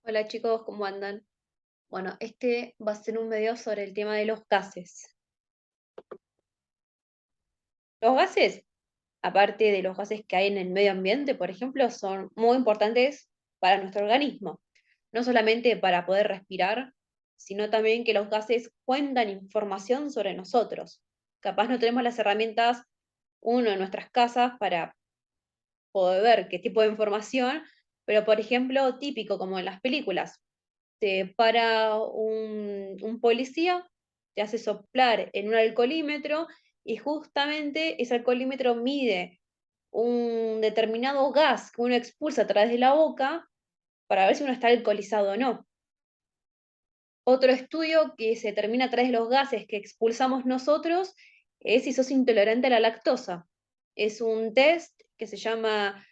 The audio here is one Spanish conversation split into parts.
Hola chicos, ¿cómo andan? Bueno, este va a ser un video sobre el tema de los gases. Los gases, aparte de los gases que hay en el medio ambiente, por ejemplo, son muy importantes para nuestro organismo. No solamente para poder respirar, sino también que los gases cuentan información sobre nosotros. Capaz no tenemos las herramientas, uno en nuestras casas para poder ver qué tipo de información, pero por ejemplo, típico como en las películas. Te para un policía, te hace soplar en un alcoholímetro y justamente ese alcoholímetro mide un determinado gas que uno expulsa a través de la boca para ver si uno está alcoholizado o no. Otro estudio que se determina a través de los gases que expulsamos nosotros es si sos intolerante a la lactosa. Es un test que se llama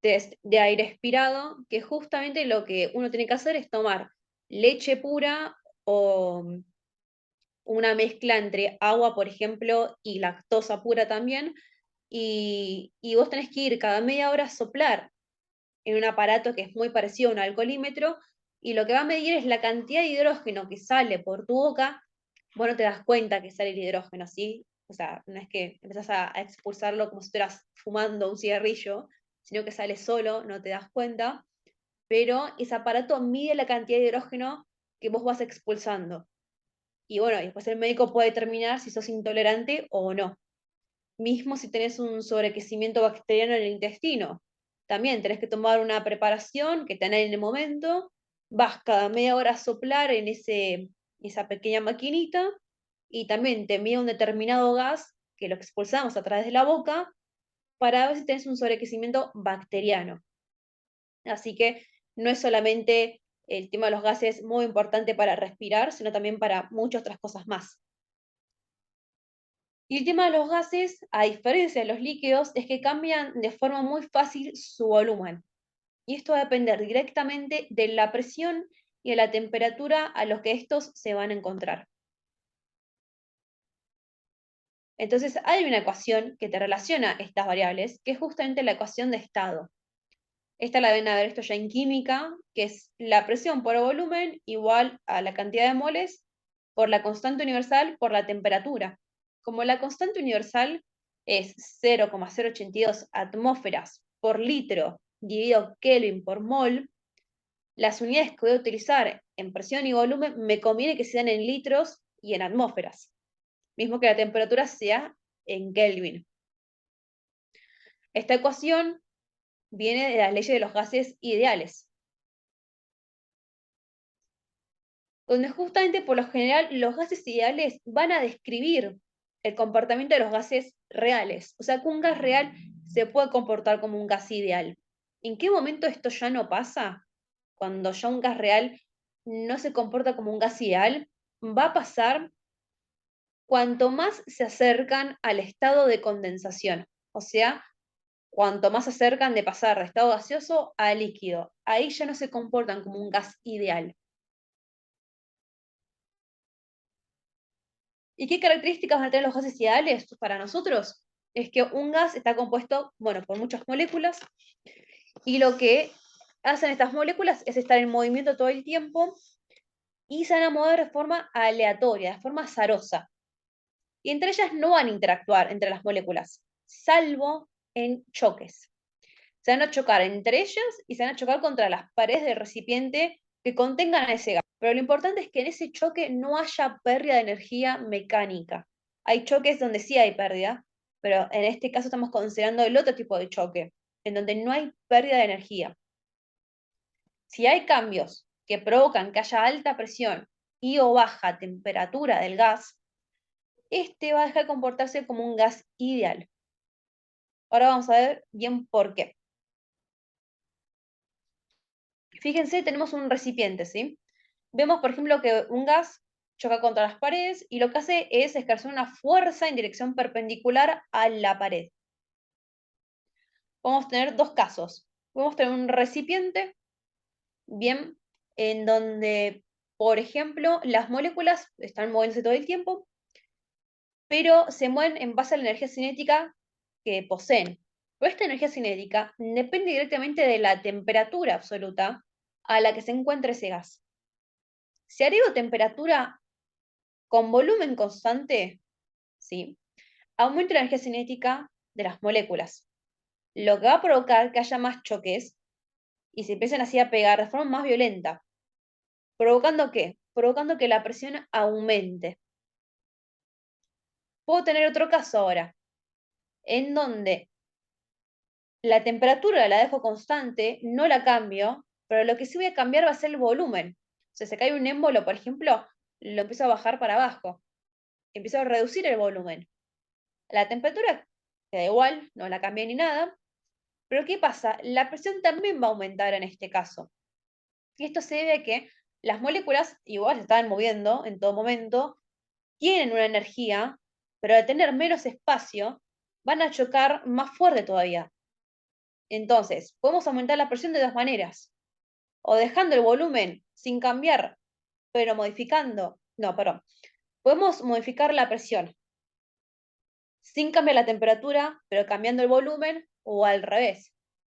test de aire expirado, que justamente lo que uno tiene que hacer es tomar leche pura o una mezcla entre agua, por ejemplo, y lactosa pura también, y vos tenés que ir cada media hora a soplar en un aparato que es muy parecido a un alcoholímetro, y lo que va a medir es la cantidad de hidrógeno que sale por tu boca. Vos no te das cuenta que sale el hidrógeno, ¿sí? O sea, no es que empezás a expulsarlo como si estuvieras fumando un cigarrillo, sino que sale solo, no te das cuenta, pero ese aparato mide la cantidad de hidrógeno que vos vas expulsando. Y bueno, y después el médico puede determinar si sos intolerante o no. Mismo si tenés un sobrequecimiento bacteriano en el intestino. También tenés que tomar una preparación que tenés en el momento, vas cada media hora a soplar en esa pequeña maquinita y también te mide un determinado gas que lo expulsamos a través de la boca para ver si tenés un sobrequecimiento bacteriano. Así que no es solamente el tema de los gases muy importante para respirar, sino también para muchas otras cosas más. Y el tema de los gases, a diferencia de los líquidos, es que cambian de forma muy fácil su volumen. Y esto va a depender directamente de la presión y de la temperatura a los que estos se van a encontrar. Entonces, hay una ecuación que te relaciona estas variables, que es justamente la ecuación de estado. Esta la deben haber esto ya en química, que es la presión por volumen igual a la cantidad de moles por la constante universal por la temperatura. Como la constante universal es 0,082 atmósferas por litro dividido Kelvin por mol, las unidades que voy a utilizar en presión y volumen me conviene que sean en litros y en atmósferas, mismo que la temperatura sea en Kelvin. Esta ecuación viene de las leyes de los gases ideales, donde justamente por lo general los gases ideales van a describir el comportamiento de los gases reales. O sea, que un gas real se puede comportar como un gas ideal. ¿En qué momento esto ya no pasa? Cuando ya un gas real no se comporta como un gas ideal, va a pasar cuanto más se acercan al estado de condensación. O sea, cuanto más se acercan de pasar de estado gaseoso a líquido. Ahí ya no se comportan como un gas ideal. ¿Y qué características van a tener los gases ideales para nosotros? Es que un gas está compuesto, bueno, por muchas moléculas, y lo que hacen estas moléculas es estar en movimiento todo el tiempo y se van a mover de forma aleatoria, de forma azarosa. Y entre ellas no van a interactuar entre las moléculas, salvo en choques. Se van a chocar entre ellas y se van a chocar contra las paredes del recipiente que contengan ese gas. Pero lo importante es que en ese choque no haya pérdida de energía mecánica. Hay choques donde sí hay pérdida, pero en este caso estamos considerando el otro tipo de choque, en donde no hay pérdida de energía. Si hay cambios que provocan que haya alta presión y o baja temperatura del gas, este va a dejar de comportarse como un gas ideal. Ahora vamos a ver bien por qué. Fíjense, tenemos un recipiente, ¿sí? Vemos, por ejemplo, que un gas choca contra las paredes y lo que hace es ejercer una fuerza en dirección perpendicular a la pared. Podemos tener dos casos. Podemos tener un recipiente, bien, en donde, por ejemplo, las moléculas están moviéndose todo el tiempo, pero se mueven en base a la energía cinética que poseen. Pero esta energía cinética depende directamente de la temperatura absoluta a la que se encuentra ese gas. Si agrego temperatura con volumen constante, ¿sí?, aumenta la energía cinética de las moléculas, lo que va a provocar que haya más choques y se empiecen así a pegar de forma más violenta. ¿Provocando qué? Provocando que la presión aumente. Puedo tener otro caso ahora, en donde la temperatura la dejo constante, no la cambio, pero lo que sí voy a cambiar va a ser el volumen. O sea, se cae un émbolo, por ejemplo, lo empiezo a bajar para abajo. Empiezo a reducir el volumen. La temperatura queda igual, no la cambié ni nada. Pero ¿qué pasa? La presión también va a aumentar en este caso. Y esto se debe a que las moléculas igual se están moviendo en todo momento, tienen una energía, pero al tener menos espacio, van a chocar más fuerte todavía. Entonces, podemos aumentar la presión de dos maneras. O dejando el volumen sin cambiar, pero modificando. No, perdón. Podemos modificar la presión sin cambiar la temperatura, pero cambiando el volumen, o al revés,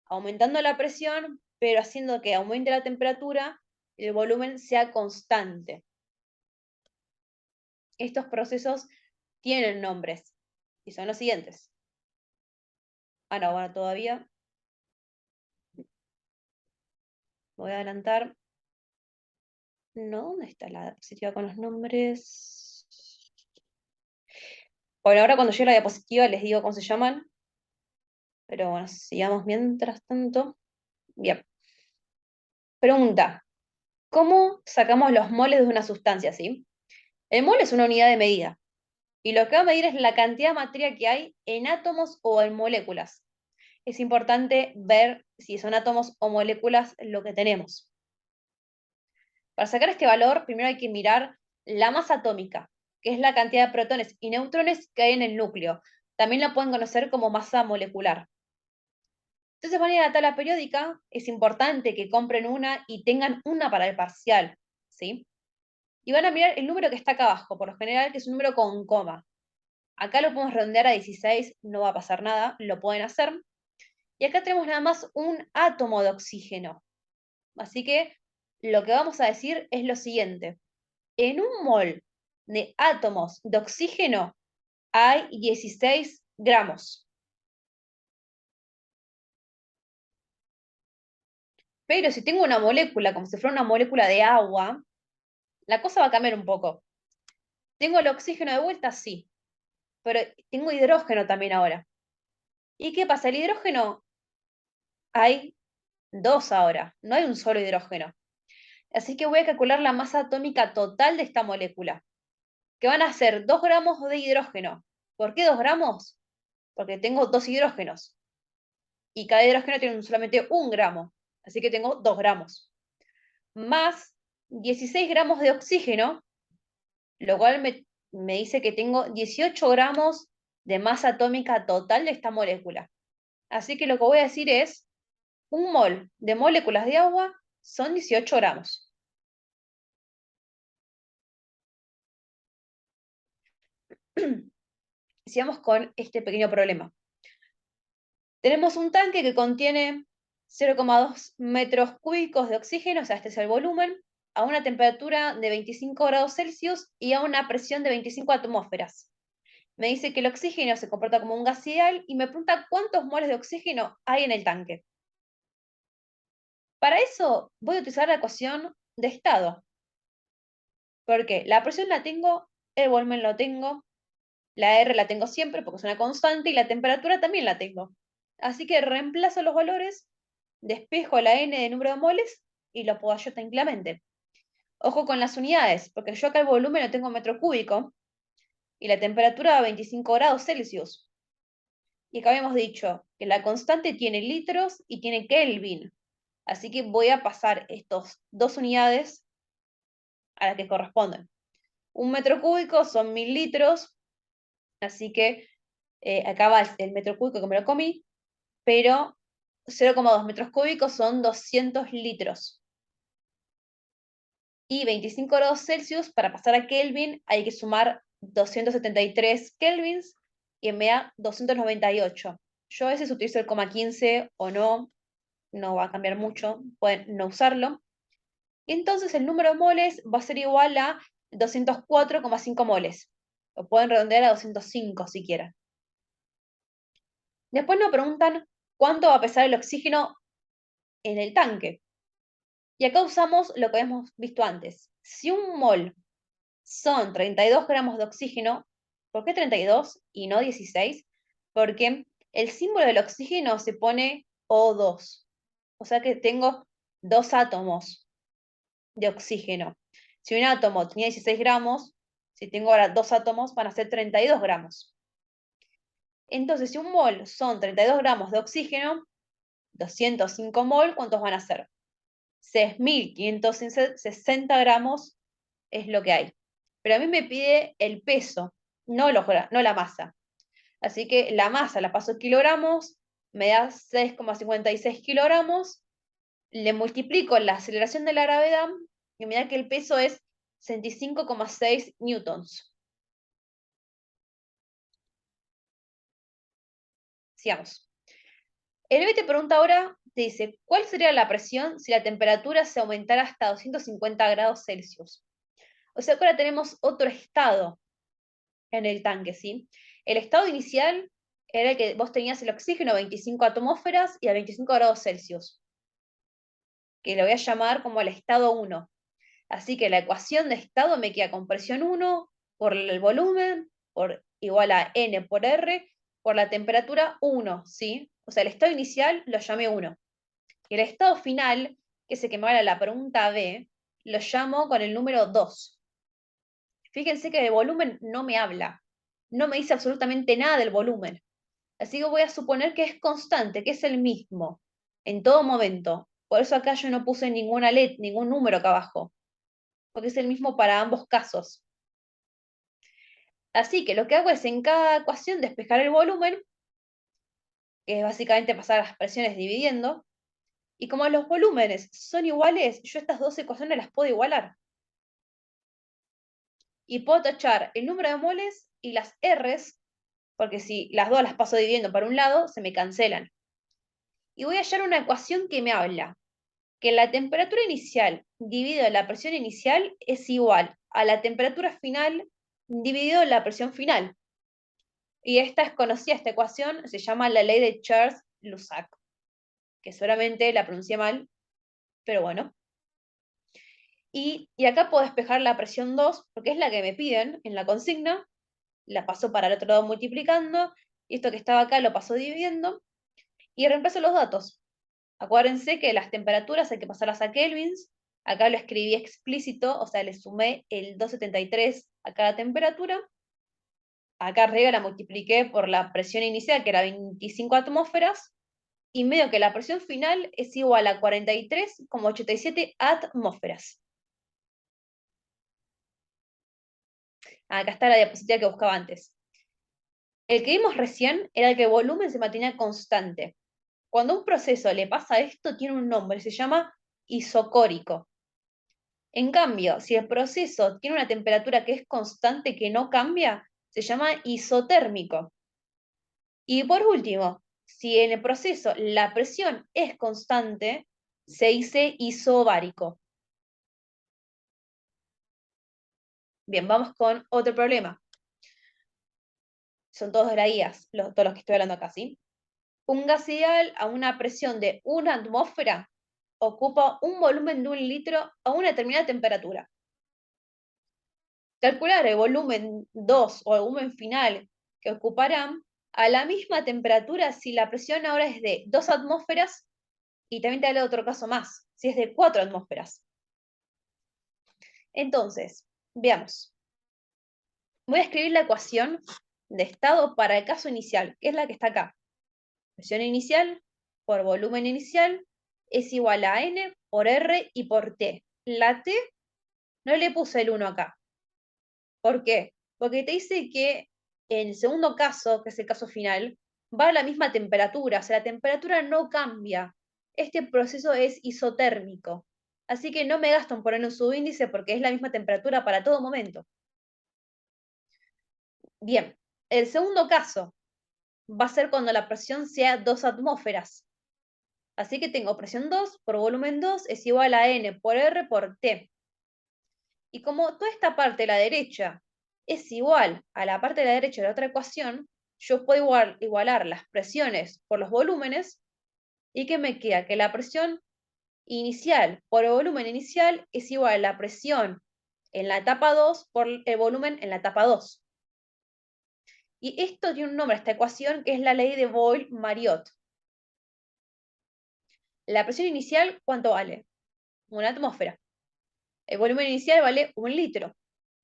aumentando la presión, pero haciendo que aumente la temperatura y el volumen sea constante. Estos procesos tienen nombres y son los siguientes. Ah, no, bueno, todavía voy a adelantar. No, ¿dónde está la diapositiva con los nombres? Bueno, ahora cuando llegue la diapositiva les digo cómo se llaman, pero bueno, sigamos mientras tanto. Bien. Pregunta, ¿cómo sacamos los moles de una sustancia, sí? El mol es una unidad de medida, y lo que va a medir es la cantidad de materia que hay en átomos o en moléculas. Es importante ver si son átomos o moléculas lo que tenemos. Para sacar este valor, primero hay que mirar la masa atómica, que es la cantidad de protones y neutrones que hay en el núcleo. También la pueden conocer como masa molecular. Entonces van a ir a la tabla periódica, es importante que compren una y tengan una para el parcial, ¿sí? Y van a mirar el número que está acá abajo, por lo general, que es un número con coma. Acá lo podemos redondear a 16, no va a pasar nada, lo pueden hacer. Y acá tenemos nada más un átomo de oxígeno. Así que lo que vamos a decir es lo siguiente. En un mol de átomos de oxígeno hay 16 gramos. Pero si tengo una molécula, como si fuera una molécula de agua, la cosa va a cambiar un poco. ¿Tengo el oxígeno de vuelta? Sí. Pero tengo hidrógeno también ahora. ¿Y qué pasa? El hidrógeno hay dos ahora, no hay un solo hidrógeno. Así que voy a calcular la masa atómica total de esta molécula, que van a ser 2 gramos de hidrógeno. ¿Por qué 2 gramos? Porque tengo dos hidrógenos. Y cada hidrógeno tiene solamente 1 gramo. Así que tengo 2 gramos. Más 16 gramos de oxígeno, lo cual me dice que tengo 18 gramos de masa atómica total de esta molécula. Así que lo que voy a decir es, un mol de moléculas de agua son 18 gramos. Sigamos con este pequeño problema. Tenemos un tanque que contiene 0,2 metros cúbicos de oxígeno, o sea, este es el volumen, a una temperatura de 25 grados Celsius y a una presión de 25 atmósferas. Me dice que el oxígeno se comporta como un gas ideal y me pregunta cuántos moles de oxígeno hay en el tanque. Para eso voy a utilizar la ecuación de estado, porque la presión la tengo, el volumen lo tengo, la R la tengo siempre porque es una constante y la temperatura también la tengo. Así que reemplazo los valores, despejo la N de número de moles y lo puedo hallar tranquilamente. Ojo con las unidades, porque yo acá el volumen lo tengo en metro cúbico y la temperatura a 25 grados Celsius. Y acá habíamos dicho que la constante tiene litros y tiene Kelvin. Así que voy a pasar estos dos unidades a las que corresponden. Un metro cúbico son 1000 litros, así que acá va el metro cúbico que me lo comí, pero 0,2 metros cúbicos son 200 litros. Y 25 grados Celsius, para pasar a Kelvin, hay que sumar 273 kelvins y me da 298. Yo a veces utilizo el coma 15 o no, no va a cambiar mucho, pueden no usarlo. Entonces el número de moles va a ser igual a 204,5 moles. Lo pueden redondear a 205 si quieren. Después nos preguntan cuánto va a pesar el oxígeno en el tanque. Y acá usamos lo que hemos visto antes. Si un mol son 32 gramos de oxígeno, ¿por qué 32 y no 16? Porque el símbolo del oxígeno se pone O2. O sea que tengo dos átomos de oxígeno. Si un átomo tenía 16 gramos, si tengo ahora dos átomos, van a ser 32 gramos. Entonces, si un mol son 32 gramos de oxígeno, 205 mol, ¿cuántos van a ser? 6.560 gramos es lo que hay. Pero a mí me pide el peso, no la masa. Así que la masa la paso a kilogramos, me da 6,56 kilogramos, le multiplico la aceleración de la gravedad y me da que el peso es 65,6 newtons. Sigamos. El B te pregunta ahora, te dice, ¿cuál sería la presión si la temperatura se aumentara hasta 250 grados Celsius? O sea que ahora tenemos otro estado en el tanque, ¿sí? El estado inicial era el que vos tenías el oxígeno a 25 atmósferas y a 25 grados Celsius, que lo voy a llamar como el estado 1. Así que la ecuación de estado me queda con presión 1 por el volumen, igual a N por R, por la temperatura 1, ¿sí? O sea, el estado inicial lo llamé 1. Y el estado final, que es el que me va a la pregunta B, lo llamo con el número 2. Fíjense que el volumen no me habla, no me dice absolutamente nada del volumen. Así que voy a suponer que es constante, que es el mismo en todo momento. Por eso acá yo no puse ninguna letra, ningún número acá abajo, porque es el mismo para ambos casos. Así que lo que hago es en cada ecuación despejar el volumen, que es básicamente pasar las presiones dividiendo, y como los volúmenes son iguales, yo estas dos ecuaciones las puedo igualar. Y puedo tachar el número de moles y las R's, porque si las dos las paso dividiendo para un lado, se me cancelan. Y voy a hallar una ecuación que me habla que la temperatura inicial dividido la presión inicial es igual a la temperatura final dividido la presión final. Y esta es conocida, esta ecuación se llama la ley de Charles-Lussac, que seguramente la pronuncié mal, pero bueno. Y acá puedo despejar la presión 2, porque es la que me piden en la consigna, la paso para el otro lado multiplicando, y esto que estaba acá lo paso dividiendo, y reemplazo los datos. Acuérdense que las temperaturas hay que pasarlas a kelvins, acá lo escribí explícito, o sea, le sumé el 273 a cada temperatura, acá arriba la multipliqué por la presión inicial, que era 25 atmósferas, y medio que la presión final es igual a 43,87 atmósferas. Acá está la diapositiva que buscaba antes. El que vimos recién era el que el volumen se mantenía constante. Cuando un proceso le pasa esto, tiene un nombre, se llama isocórico. En cambio, si el proceso tiene una temperatura que es constante, que no cambia, se llama isotérmico. Y por último, si en el proceso la presión es constante, se dice isobárico. Bien, vamos con otro problema. Son todos de la guías, todos los que estoy hablando acá, ¿sí? Un gas ideal a una presión de 1 atmósfera ocupa un volumen de 1 litro a una determinada temperatura. Calcular el volumen 2 o el volumen final que ocuparán a la misma temperatura si la presión ahora es de 2 atmósferas y también te da otro caso más, si es de 4 atmósferas. Entonces, veamos. Voy a escribir la ecuación de estado para el caso inicial, que es la que está acá. Presión inicial por volumen inicial es igual a N por R y por T. La T no le puse el 1 acá. ¿Por qué? Porque te dice que en el segundo caso, que es el caso final, va a la misma temperatura, o sea, la temperatura no cambia. Este proceso es isotérmico. Así que no me gasto en poner un subíndice porque es la misma temperatura para todo momento. Bien, el segundo caso va a ser cuando la presión sea 2 atmósferas. Así que tengo presión 2 por volumen 2 es igual a N por R por T. Y como toda esta parte de la derecha es igual a la parte de la derecha de la otra ecuación, yo puedo igualar las presiones por los volúmenes y que me queda que la presión inicial por el volumen inicial es igual a la presión en la etapa 2 por el volumen en la etapa 2. Y esto tiene un nombre, esta ecuación, que es la ley de Boyle-Mariotte. La presión inicial, ¿cuánto vale? Una atmósfera. El volumen inicial vale 1 litro.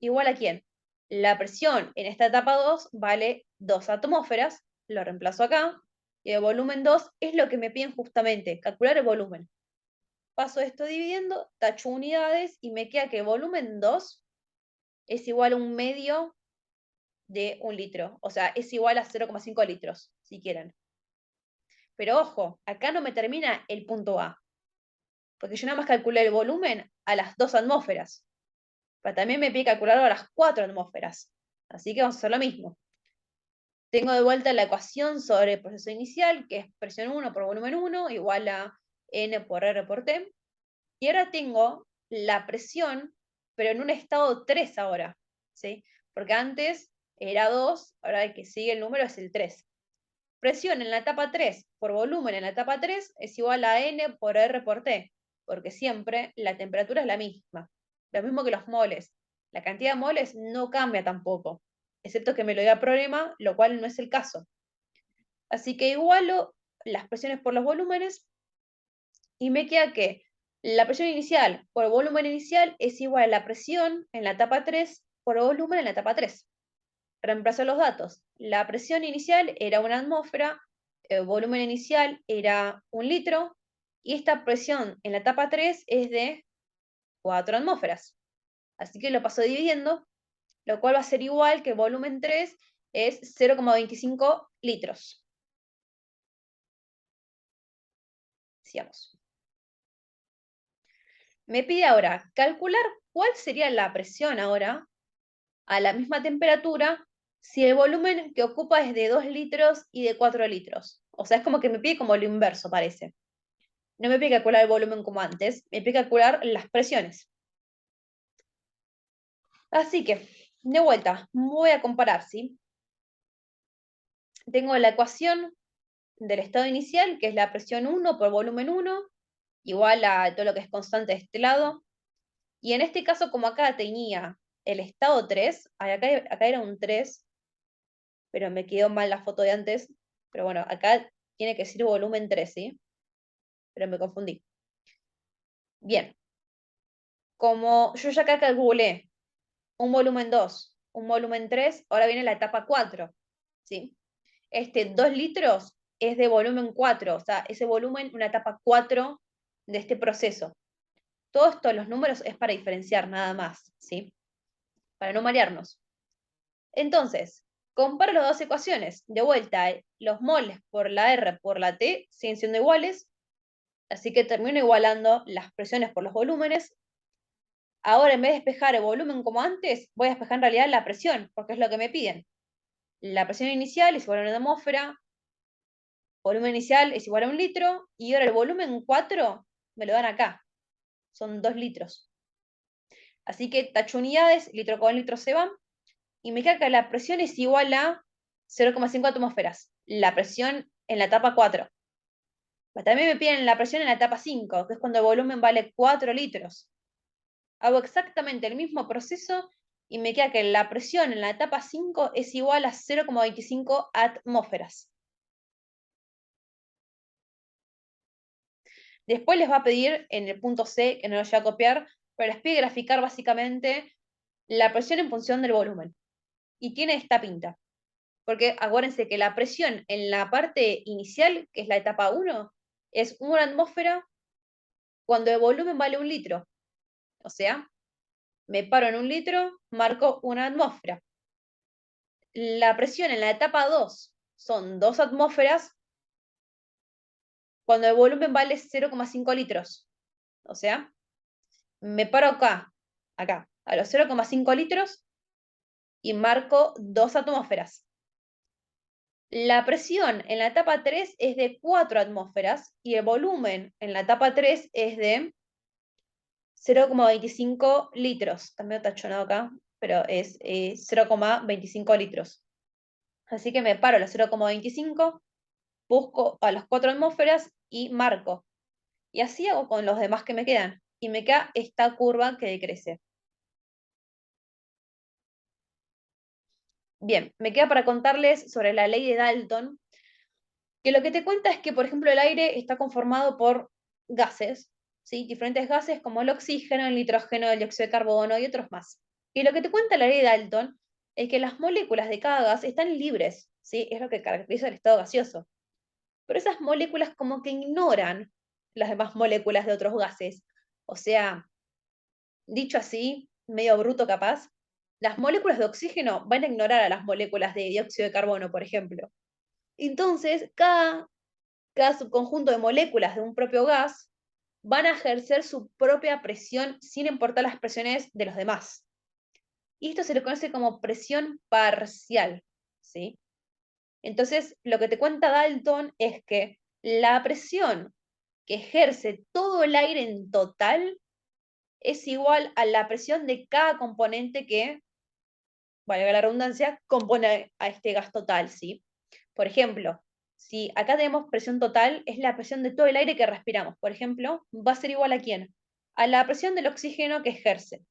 ¿Igual a quién? La presión en esta etapa 2 vale 2 atmósferas, lo reemplazo acá, y el volumen 2 es lo que me piden justamente, calcular el volumen. Paso esto dividiendo, tacho unidades y me queda que el volumen 2 es igual a un medio de 1 litro, o sea, es igual a 0,5 litros, si quieren. Pero ojo, acá no me termina el punto A, porque yo nada más calculé el volumen a las 2 atmósferas. Pero también me pide calcularlo a las 4 atmósferas. Así que vamos a hacer lo mismo. Tengo de vuelta la ecuación sobre el proceso inicial, que es presión 1 por volumen 1, igual a N por R por T. Y ahora tengo la presión, pero en un estado 3 ahora, ¿sí? Porque antes era 2, ahora el que sigue el número es el 3. Presión en la etapa 3 por volumen en la etapa 3 es igual a N por R por T, porque siempre la temperatura es la misma. Lo mismo que los moles. La cantidad de moles no cambia tampoco, excepto que me lo diga problema, lo cual no es el caso. Así que igualo las presiones por los volúmenes y me queda que la presión inicial por volumen inicial es igual a la presión en la etapa 3 por volumen en la etapa 3. Reemplazo los datos. La presión inicial era 1 atmósfera, el volumen inicial era 1 litro, y esta presión en la etapa 3 es de 4 atmósferas. Así que lo paso dividiendo, lo cual va a ser igual que el volumen 3 es 0,25 litros. Sigamos. Me pide ahora calcular cuál sería la presión ahora a la misma temperatura si el volumen que ocupa es de 2 litros y de 4 litros. O sea, es como que me pide como lo inverso, parece. No me pide calcular el volumen como antes, me pide calcular las presiones. Así que, de vuelta, voy a comparar, ¿sí? Tengo la ecuación del estado inicial, que es la presión 1 por volumen 1, igual a todo lo que es constante de este lado. Y en este caso, como acá tenía el estado 3, acá era un 3, pero me quedó mal la foto de antes. Pero bueno, acá tiene que decir volumen 3, ¿sí? Pero me confundí. Bien, como yo ya acá calculé un volumen 2, un volumen 3, ahora viene la etapa 4, ¿sí? Este 2 litros es de volumen 4, o sea, ese volumen, una etapa 4 de este proceso. Todo esto, los números, es para diferenciar nada más, ¿sí? Para no marearnos. Entonces, comparo las dos ecuaciones. De vuelta, los moles por la R por la T siguen siendo iguales, así que termino igualando las presiones por los volúmenes. Ahora, en vez de despejar el volumen como antes, voy a despejar en realidad la presión, porque es lo que me piden. La presión inicial es igual a una atmósfera, volumen inicial es igual a 1 litro, y ahora el volumen 4 me lo dan acá, son 2 litros. Así que tacho unidades, litro con litro se van, y me queda que la presión es igual a 0,5 atmósferas, la presión en la etapa 4. También me piden la presión en la etapa 5, que es cuando el volumen vale 4 litros. Hago exactamente el mismo proceso y me queda que la presión en la etapa 5 es igual a 0,25 atmósferas. Después les va a pedir en el punto C, que no lo voy a copiar, pero les pide graficar básicamente la presión en función del volumen. Y tiene esta pinta. Porque acuérdense que la presión en la parte inicial, que es la etapa 1, es 1 atmósfera cuando el volumen vale 1 litro. O sea, me paro en 1 litro, marco 1 atmósfera. La presión en la etapa 2 son 2 atmósferas cuando el volumen vale 0,5 litros. O sea, me paro acá, a los 0,5 litros y marco 2 atmósferas. La presión en la etapa 3 es de 4 atmósferas y el volumen en la etapa 3 es de 0,25 litros. También tachonado acá, pero es 0,25 litros. Así que me paro a los 0,25, busco a las 4 atmósferas y marco. Y así hago con los demás que me quedan. Y me queda esta curva que decrece. Bien, me queda para contarles sobre la ley de Dalton, que lo que te cuenta es que, por ejemplo, el aire está conformado por gases, ¿sí? Diferentes gases como el oxígeno, el nitrógeno, el dióxido de carbono y otros más. Y lo que te cuenta la ley de Dalton es que las moléculas de cada gas están libres, ¿sí? Es lo que caracteriza el estado gaseoso. Pero esas moléculas como que ignoran las demás moléculas de otros gases. O sea, dicho así, medio bruto capaz, las moléculas de oxígeno van a ignorar a las moléculas de dióxido de carbono, por ejemplo. Entonces, cada subconjunto de moléculas de un propio gas van a ejercer su propia presión sin importar las presiones de los demás. Y esto se le conoce como presión parcial, ¿sí? Entonces, lo que te cuenta Dalton es que la presión que ejerce todo el aire en total es igual a la presión de cada componente que, valga la redundancia, compone a este gas total, ¿sí? Por ejemplo, si acá tenemos presión total, es la presión de todo el aire que respiramos, por ejemplo, va a ser igual a ¿quién? A la presión del oxígeno que ejerce,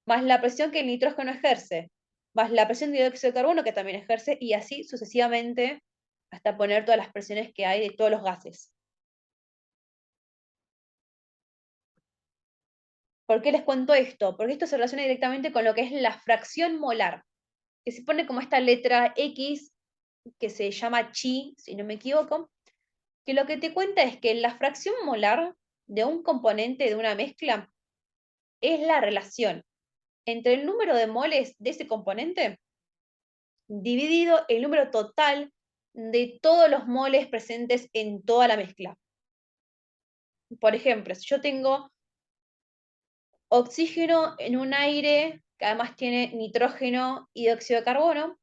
más la presión que el nitrógeno ejerce, más la presión de dióxido de carbono que también ejerce, y así sucesivamente hasta poner todas las presiones que hay de todos los gases. ¿Por qué les cuento esto? Porque esto se relaciona directamente con lo que es la fracción molar, que se pone como esta letra X, que se llama chi, si no me equivoco, que lo que te cuenta es que la fracción molar de un componente de una mezcla es la relación entre el número de moles de ese componente dividido el número total de todos los moles presentes en toda la mezcla. Por ejemplo, si yo tengo oxígeno en un aire que además tiene nitrógeno y dióxido de carbono,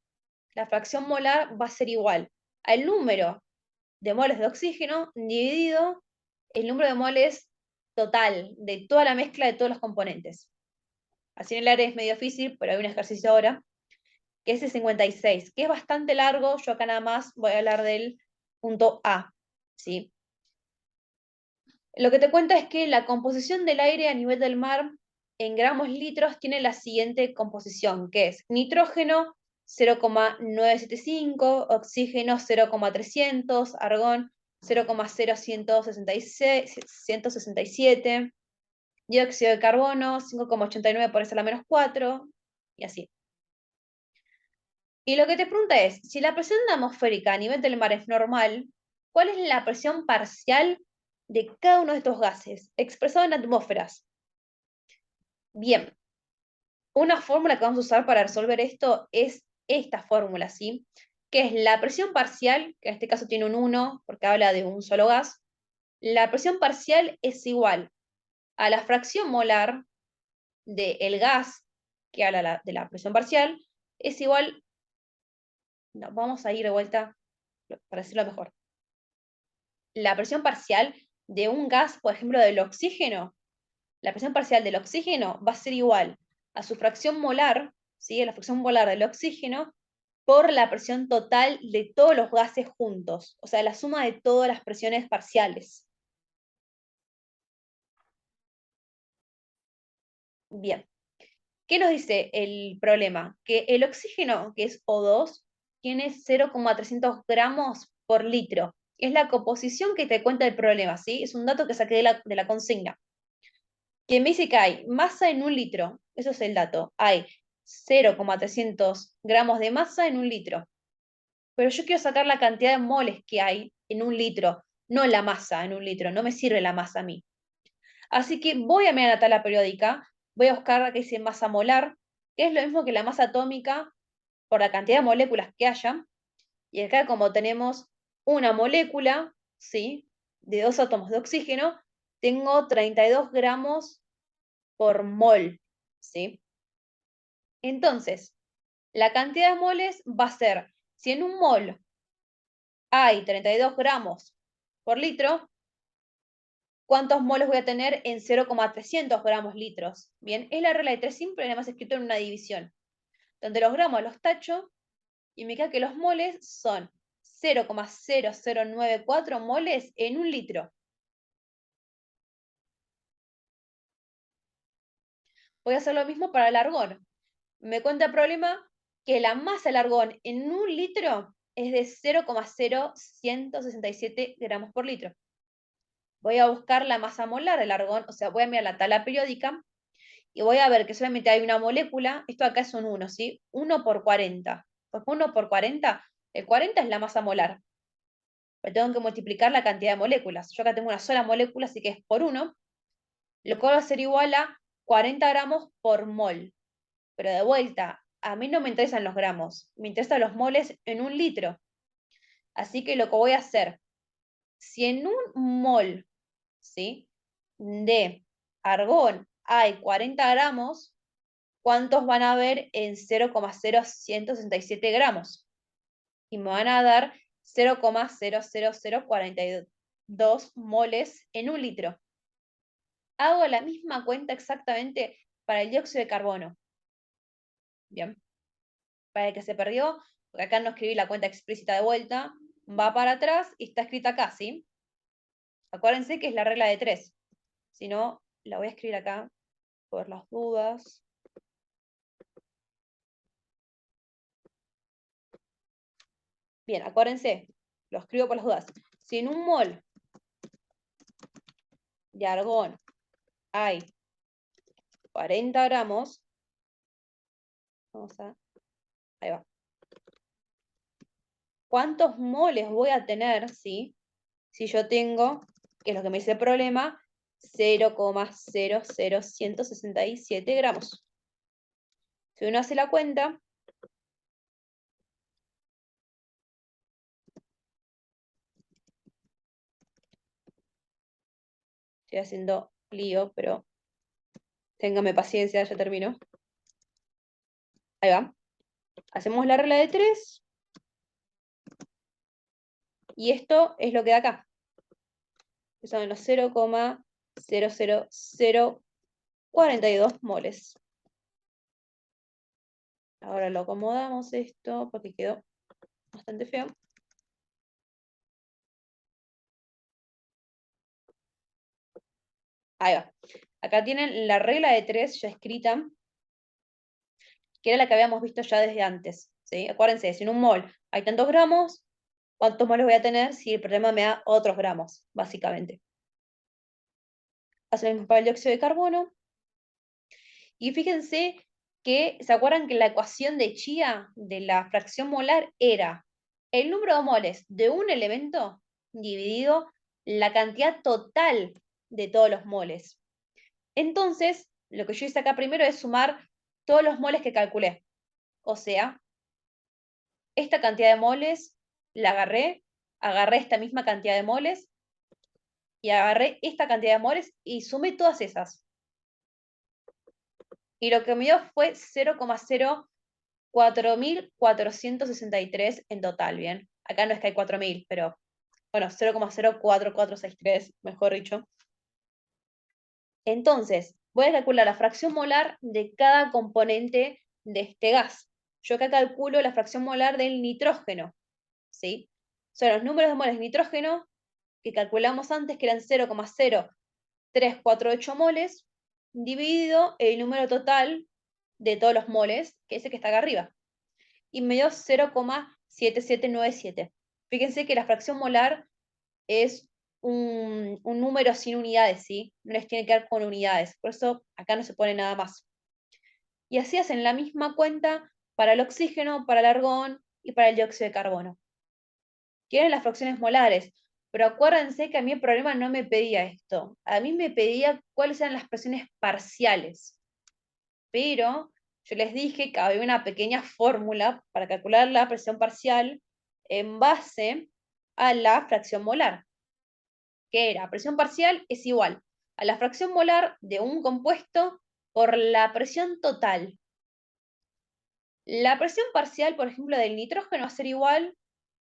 la fracción molar va a ser igual al número de moles de oxígeno dividido el número de moles total de toda la mezcla de todos los componentes. Así en el aire es medio difícil, pero hay un ejercicio ahora, que es el 56, que es bastante largo. Yo acá nada más voy a hablar del punto A, ¿sí? Lo que te cuenta es que la composición del aire a nivel del mar en gramos litros tiene la siguiente composición, que es nitrógeno 0,975, oxígeno 0,300, argón 0,0167, dióxido de carbono 5,89 por esa la menos 4, y así. Y lo que te pregunta es, si la presión atmosférica a nivel del mar es normal, ¿cuál es la presión parcial de cada uno de estos gases, expresado en atmósferas? Bien, una fórmula que vamos a usar para resolver esto es esta fórmula, ¿sí? Que es la presión parcial, que en este caso tiene un 1, porque habla de un solo gas. La presión parcial es igual a la fracción molar del gas, que habla de la presión parcial, es igual, no, vamos a ir de vuelta para decirlo mejor. La presión parcial de un gas, por ejemplo, del oxígeno, la presión parcial del oxígeno va a ser igual a su fracción molar, ¿sí? La fracción molar del oxígeno, por la presión total de todos los gases juntos, o sea, la suma de todas las presiones parciales. Bien, ¿qué nos dice el problema? Que el oxígeno, que es O2, tiene 0,300 gramos por litro. Es la composición que te cuenta el problema, ¿sí? Es un dato que saqué de la consigna. Que me dice que hay masa en un litro, eso es el dato, hay 0,300 gramos de masa en un litro. Pero yo quiero sacar la cantidad de moles que hay en un litro, no la masa en un litro, no me sirve la masa a mí. Así que voy a mirar la tabla periódica, voy a buscar que dice masa molar, que es lo mismo que la masa atómica por la cantidad de moléculas que haya. Y acá como tenemos una molécula, ¿sí? De 2 átomos de oxígeno, tengo 32 gramos por mol, ¿sí? Entonces, la cantidad de moles va a ser, si en un mol hay 32 gramos por litro, ¿cuántos moles voy a tener en 0,300 gramos litros? Bien, es la regla de 3 simple, además escrito en una división, donde los gramos los tacho y me queda que los moles son 0,0094 moles en un litro. Voy a hacer lo mismo para el argón. Me cuenta el problema que la masa del argón en un litro es de 0,0167 gramos por litro. Voy a buscar la masa molar del argón, o sea, voy a mirar la tabla periódica y voy a ver que solamente hay una molécula, esto acá es un 1, ¿sí? 1 por 40. Pues 1 por 40, el 40 es la masa molar. Pero tengo que multiplicar la cantidad de moléculas. Yo acá tengo una sola molécula, así que es por 1, lo cual va a ser igual a 40 gramos por mol. Pero de vuelta, a mí no me interesan los gramos, me interesan los moles en un litro. Así que lo que voy a hacer, si en un mol, ¿sí?, de argón hay 40 gramos, ¿cuántos van a haber en 0,0167 gramos? Y me van a dar 0,00042 moles en un litro. Hago la misma cuenta exactamente para el dióxido de carbono. Bien. Para el que se perdió, porque acá no escribí la cuenta explícita de vuelta, va para atrás y está escrita acá, ¿sí? Acuérdense que es la regla de 3. Si no, la voy a escribir acá por las dudas. Bien, acuérdense, lo escribo por las dudas. Si en un mol de argón hay 40 gramos, ahí va. ¿Cuántos moles voy a tener, sí? Si yo tengo, que es lo que me dice el problema, 0,00167 gramos. Si uno hace la cuenta, estoy haciendo lío, pero téngame paciencia, ya termino. Ahí va. Hacemos la regla de 3. Y esto es lo que da acá. Que son los 0,00042 moles. Ahora lo acomodamos esto porque quedó bastante feo. Ahí va. Acá tienen la regla de 3 ya escrita, que era la que habíamos visto ya desde antes. ¿Sí? Acuérdense, si en un mol hay tantos gramos, ¿cuántos moles voy a tener si el problema me da otros gramos, básicamente? Hacemos para el dióxido de carbono. Y fíjense que, ¿se acuerdan que la ecuación de Chia de la fracción molar era el número de moles de un elemento dividido la cantidad total de todos los moles? Entonces, lo que yo hice acá primero es sumar todos los moles que calculé. O sea, esta cantidad de moles la agarré esta misma cantidad de moles y agarré esta cantidad de moles y sumé todas esas. Y lo que me dio fue 0,04463 en total, ¿bien? Acá no es que hay 4000, pero bueno, 0,04463, mejor dicho. Entonces, voy a calcular la fracción molar de cada componente de este gas. Yo acá calculo la fracción molar del nitrógeno, ¿sí? Son los números de moles de nitrógeno que calculamos antes, que eran 0,0348 moles, dividido el número total de todos los moles, que es el que está acá arriba. Y me dio 0,7797. Fíjense que la fracción molar es un número sin unidades, ¿sí? No les tiene que dar con unidades, por eso acá no se pone nada más. Y así hacen la misma cuenta para el oxígeno, para el argón y para el dióxido de carbono. Quieren las fracciones molares, pero acuérdense que a mí el problema no me pedía esto. A mí me pedía cuáles eran las presiones parciales. Pero yo les dije que había una pequeña fórmula para calcular la presión parcial en base a la fracción molar, que era presión parcial es igual a la fracción molar de un compuesto por la presión total. La presión parcial, por ejemplo, del nitrógeno va a ser igual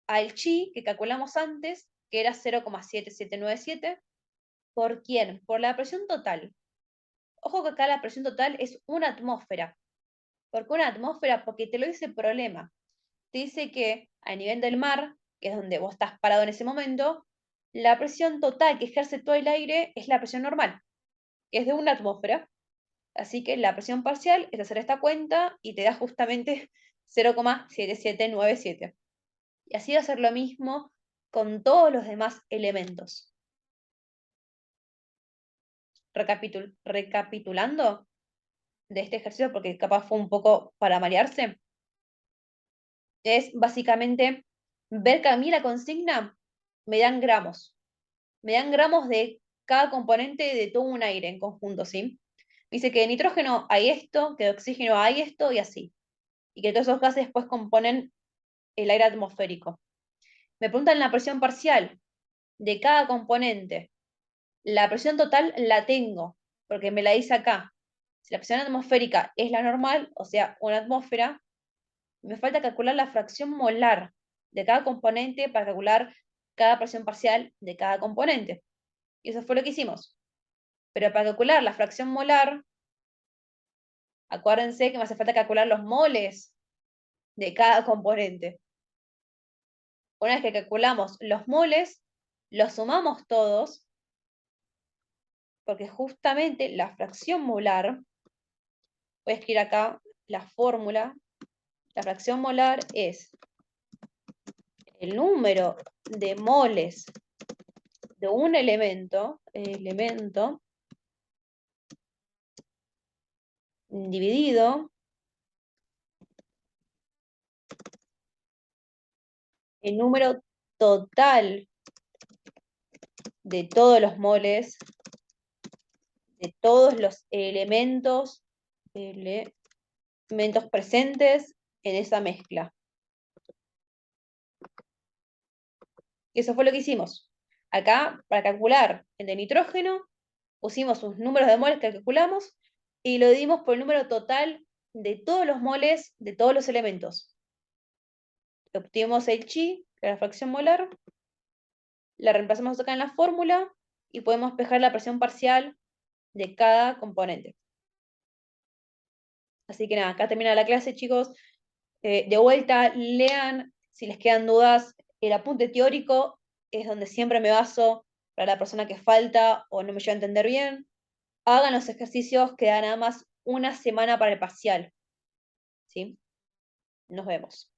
al chi que calculamos antes, que era 0,7797. ¿Por quién? Por la presión total. Ojo que acá la presión total es una atmósfera. ¿Por qué una atmósfera? Porque te lo dice el problema. Te dice que a nivel del mar, que es donde vos estás parado en ese momento, la presión total que ejerce todo el aire es la presión normal, que es de una atmósfera. Así que la presión parcial es hacer esta cuenta y te da justamente 0,7797. Y así va a ser lo mismo con todos los demás elementos. Recapitulando de este ejercicio, porque capaz fue un poco para marearse, es básicamente ver que a mí la consigna me dan gramos. Me dan gramos de cada componente de todo un aire en conjunto, ¿sí? Dice que de nitrógeno hay esto, que de oxígeno hay esto y así. Y que todos esos gases después componen el aire atmosférico. Me preguntan la presión parcial de cada componente. La presión total la tengo, porque me la dice acá. Si la presión atmosférica es la normal, o sea, una atmósfera, me falta calcular la fracción molar de cada componente para calcular cada presión parcial de cada componente. Y eso fue lo que hicimos. Pero para calcular la fracción molar, acuérdense que me hace falta calcular los moles de cada componente. Una vez que calculamos los moles, los sumamos todos, porque justamente la fracción molar, voy a escribir acá la fórmula, la fracción molar es el número de moles de un elemento dividido el número total de todos los moles, de todos los elementos presentes en esa mezcla. Y eso fue lo que hicimos. Acá, para calcular el de nitrógeno, pusimos sus números de moles que calculamos y lo dimos por el número total de todos los moles de todos los elementos. Obtuvimos el chi, que es la fracción molar, la reemplazamos acá en la fórmula y podemos despejar la presión parcial de cada componente. Así que nada, acá termina la clase, chicos. De vuelta, lean, si les quedan dudas, el apunte teórico es donde siempre me baso para la persona que falta o no me llega a entender bien. Hagan los ejercicios que dan nada más una semana para el parcial. ¿Sí? Nos vemos.